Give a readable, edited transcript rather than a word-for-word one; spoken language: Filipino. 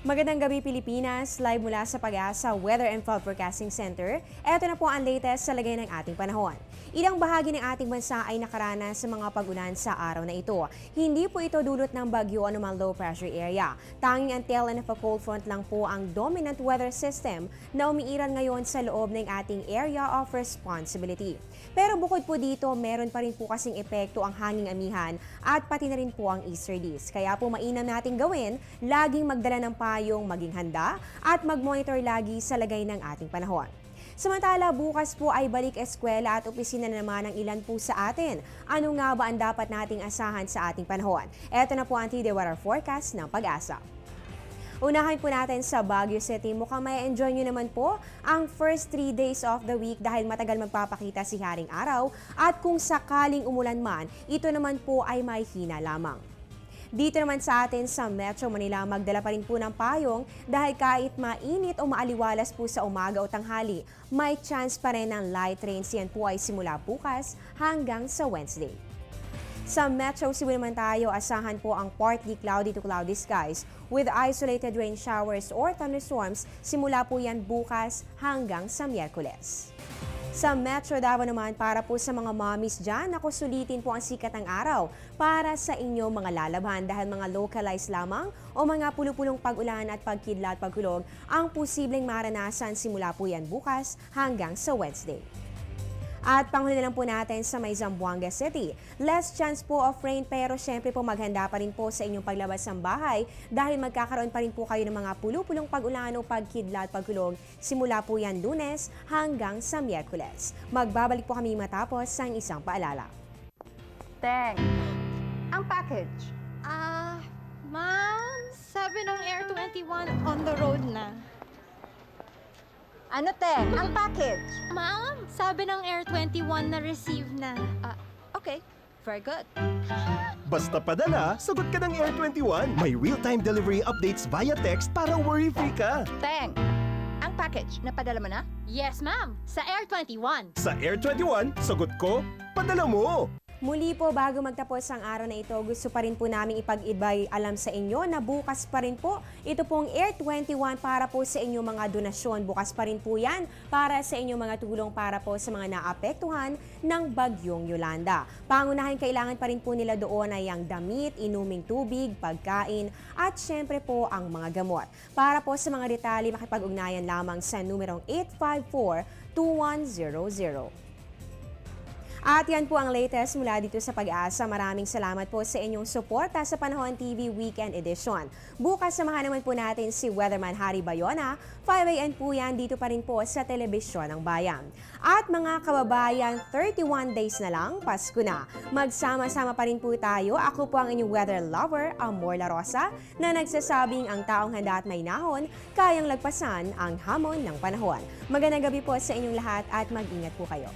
Magandang gabi Pilipinas, live mula sa Pag-asa Weather and Fall Forecasting Center. Ito na po ang latest sa lagay ng ating panahon. Ilang bahagi ng ating bansa ay nakaranas sa mga pag-ulan sa araw na ito. Hindi po ito dulot ng bagyo o naman low pressure area. Tanging ang tail end of a cold front lang po ang dominant weather system na umiiral ngayon sa loob ng ating area of responsibility. Pero bukod po dito, meron pa rin po kasing epekto ang hanging amihan at pati na rin po ang easterlies. Kaya po mainam nating gawin, laging magdala ng payong, maging handa at mag-monitor lagi sa lagay ng ating panahon. Samantala, bukas po ay balik eskwela at opisina na naman ang ilan po sa atin. Ano nga ba ang dapat nating asahan sa ating panahon? Ito na po ang 3-day weather forecast ng Pag-asa. Unahin po natin sa Baguio City. Mukhang may enjoy nyo naman po ang first 3 days of the week dahil matagal magpapakita si Haring Araw at kung sakaling umulan man, ito naman po ay may hina lamang. Dito naman sa atin sa Metro Manila, magdala pa rin po ng payong dahil kahit mainit o maaliwalas po sa umaga o tanghali, may chance pa rin ng light rains. Yan po ay simula bukas hanggang sa Wednesday. Sa Metro Cebu naman tayo, asahan po ang partly cloudy to cloudy skies with isolated rain showers or thunderstorms. Simula po yan bukas hanggang sa Miyerkules. Sa Metro Davao naman, para po sa mga mommies dyan, ako sulitin po ang sikat ng araw para sa inyo mga lalaban dahil mga localized lamang o mga pulupulong pag-ulan at pagkidlat at pagkulog ang posibleng maranasan simula po yan bukas hanggang sa Wednesday. At panghuli na lang po natin sa may Zamboanga City. Less chance po of rain pero syempre po maghanda pa rin po sa inyong paglabas ng bahay dahil magkakaroon pa rin po kayo ng mga pulupulong pag-ulan o pagkidlat pagkulog simula po yan Lunes hanggang sa Miyerkules. Magbabalik po kami matapos ang isang paalala. Teng, ang package. Ma'am, sabi ng Air 21 on the road na. Ano, Teng? Ang package. Ma'am, sabi ng Air 21 na receive na. Okay, very good. Basta padala, sagot ka ng Air 21. May real-time delivery updates via text para worry-free ka. Teng, ang package, napadala mo na? Yes, ma'am, sa Air 21. Sa Air 21, sagot ko, padala mo. Muli po, bago magtapos ang araw na ito, gusto pa rin po namin ipag-ibay alam sa inyo na bukas pa rin po ito pong Air 21 para po sa inyong mga donasyon. Bukas pa rin po yan para sa inyong mga tulong para po sa mga naapektuhan ng Bagyong Yolanda. Pangunahin kailangan pa rin po nila doon ay ang damit, inuming tubig, pagkain at syempre po ang mga gamot. Para po sa mga detalye, makipag-ugnayan lamang sa numerong 854-2100. At yan po ang latest mula dito sa Pag-asa. Maraming salamat po sa inyong suporta sa Panahon TV Weekend Edition. Bukas samahan naman po natin si Weatherman Harry Bayona. 5 AM po yan dito pa rin po sa Telebisyon ng Bayan. At mga kababayan, 31 days na lang, Pasko na. Magsama-sama pa rin po tayo. Ako po ang inyong weather lover, Amor La Rosa, na nagsasabing ang taong handa at may nahon, kayang lagpasan ang hamon ng panahon. Magandang gabi po sa inyong lahat at mag-ingat po kayo.